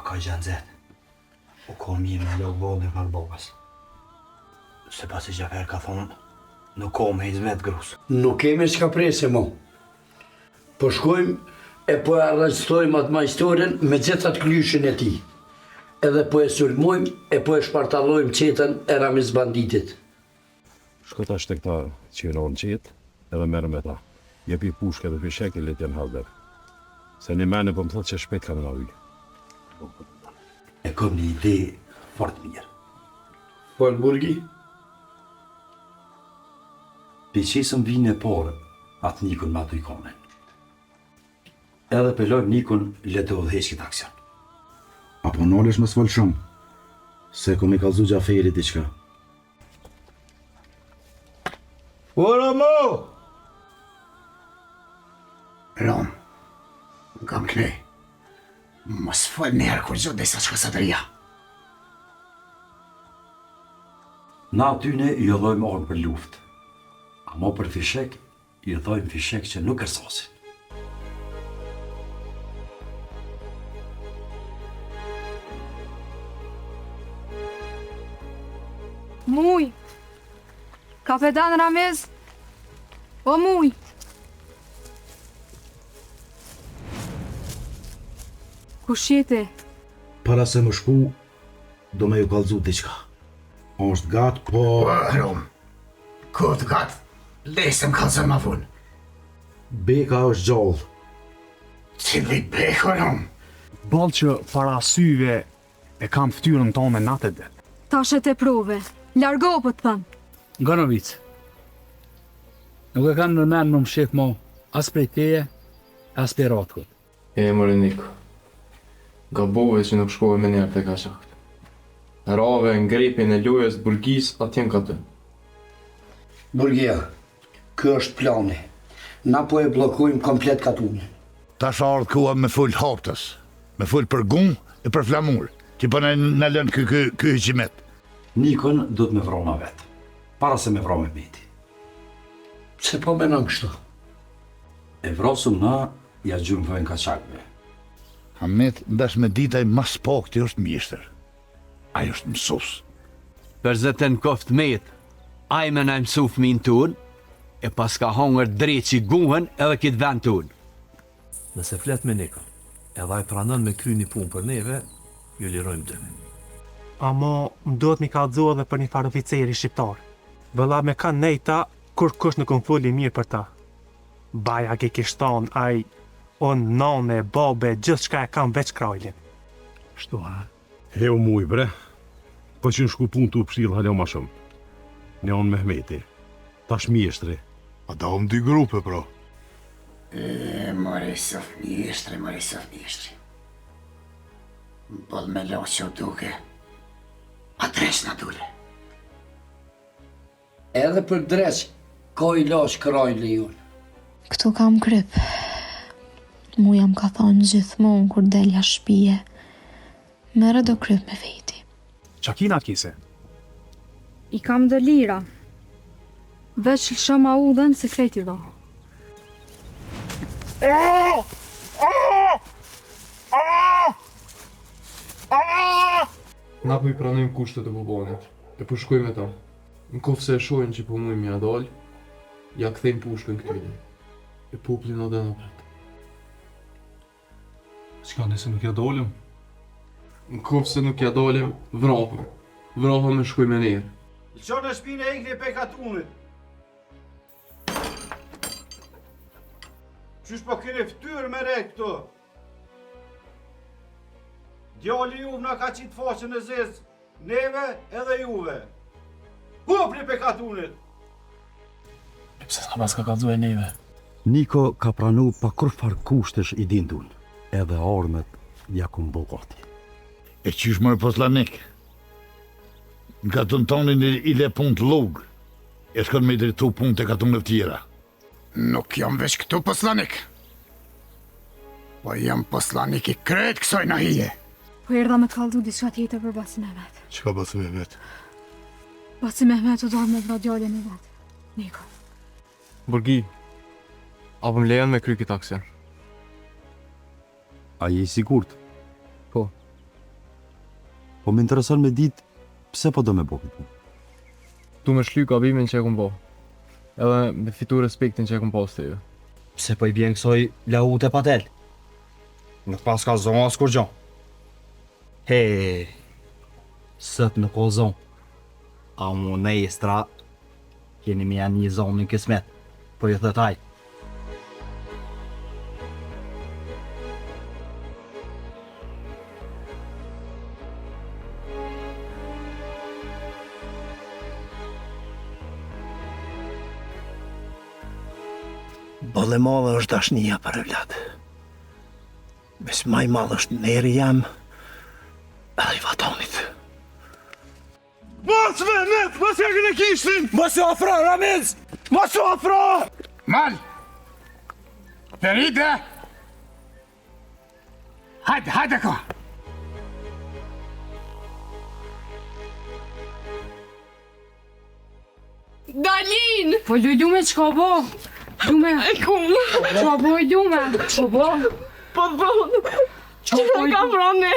ka gjenzet. U ka mirë me lëgë vodin për babas. Se pasi Gjafer ka thonë, nuk ka me hizmet grusë. Nuk kemi çka presim mo. Po shkojmë e po e arrestojmë atë majstorin me gjithat klyshin e tij. Edhe po e sulmojmë e po e shpartallojmë qetën e Ramiz banditit. Shko tash tek ta që ronë qetë, edhe merrem me ta. Jepi pushke dhe fishek e let janë halder. Se një mene po më thotë që shpejt ka me na ujë. E kom një ide fort mirë. Po në burgi? Piqesëm vinë e parë, atë Nikon me ato ikonin. Edhe pelojmë Nikon le të udhëheq këtë aksion. Apo nalesh më s'fol shumë, se kom i kallzu Gjaferi diçka. Ora mo! Rom, kam knej. Mos fol njerë kur gjo desa shkësatëria. Na atyne i dhojmë orën për luftë. Amo për fishek, i dhojmë fishek që nuk kërsosin. Muj! Kapetan Ramiz! O muj! Kush jete? Para se më shku, do me ju kallzu diçka. Është gatë, po... Rom, këtë gatë, lesëm kalzën ma vunë. Beka është gjallë. Cili beko, Rom? Ballë që para syve e kam ftyrën tonë natë dhe. Tashet e prove. Largo po të thënë. Gonovic. Nuk e kanë nërmenë më shif mo, as prej teje, as prej ratkut. Mërë Niko. Gabove që nuk shkove me njerë të ka shakt. Rave në grepin e lojës burgis atjen ka të. Burgia, kjo është plani. Na po e blokojmë komplet katunin. Tash ardhë kua me full haptës, me full për gung e për flamur, që për në lënë ky hyqimet. Nikon do të me vrona vetë, para se me vro me beti. Se po menon kështu? E vrosëm na, ja gjumë vëjnë kaçakve. Hamet, ndash me ditaj mas pak të është mjeshtër. Ajo është mësus. Për zëtën koft met, aj me në mësu fëmin tunë, e pas ka hongër drejt që guhen edhe kitë vend tunë. Nëse flet me Nikon, edhe ai pranon me kry një punë për neve, ju lirojmë dy. Amo, më duhet mi kallëzu edhe për një farë oficeri shqiptar. Vëlla me kanë nejta, kur kush nuk unë fuli mirë për ta. Baja ke kishton, aj, unë, nane, babe, gjithë shka e kam veç krajlin. Shtu, ha? Heu muj, bre. Po që në shku pun të u pështilë haljo ma shumë. Një onë Mehmeti. Tash mjeshtri. A da om dy grupe, pro. Morisov mjeshtri. Bol me lo që u duke. A dresh na dule. Edhe për dresh, ko i lash krajli unë. Këtu kam kryp. Mu jam ka thonë gjithmonë kur delja shpije. Mere do kryp me veti. Qa kina kise? I kam dhe lira. Veç lëshëm a udhen se kreti do. Na po i pranojmë kushtet e bubonit, e po shkoj me ta. Në kofë se e shojnë që po mujmë ja dalë, ja kthejmë pushkën këtyri. E poplin o dhe në vetë. Qka nëse nuk ja dolim? Në kofë se nuk ja dalim, vrapëm. Vrapëm me shkoj me njerë. Lëqo në shpinë e ingri pe katunit. Qysh po keni ftyrë me rejtë këtu? Djali juve na ka qitë faqën e zezë, neve edhe juve. Hupni pe katunit! Pse s'ka pas ka kallzu e neve? Niko ka pranu pa kur farë kushtesh i dindun, edhe armet ja kun bogati. E qysh mërë poslanik? Në katun tonin i le pun të lugë, e shkon me i dritu pun të katun e tjera. Nuk jam veç këtu poslanik. Po jam poslanik i kretë kësoj në hije. Po erdha me kallëzu diçka tjetër për Basi Mehmet. Qka Basi Mehmet? Basi Mehmet u dojnë me vra djallin e vetë. Niko. Burgi, apo më lejon me kry këtë aksion? A je i sigurt? Po. Po më intereson me ditë pse po do me bo këtë punë. Tu me shly gabimin që e kum bo. Edhe me fitu respektin që e kum pas të ju. Pse po i bjen kësoj laut e patel? Nuk pas ka zonë as kur gjon. He, sët nuk o zonë. A mu ne i stra, keni me janë një zonë në kismet, po ju thëtaj. Bolle madhe është dashnia për e vlad. Mes maj madhe është neri jam edhe i vatonit. Mos Mehmet, mos ja këne kishtin! Mos u afro, Ramiz! Mos u afro! Mal! Feride! Hajde ka! Dalin! Po lujdume çka bo? Dume. Çka bo i dume? Çka bo? Po bo. Çka ka vronë?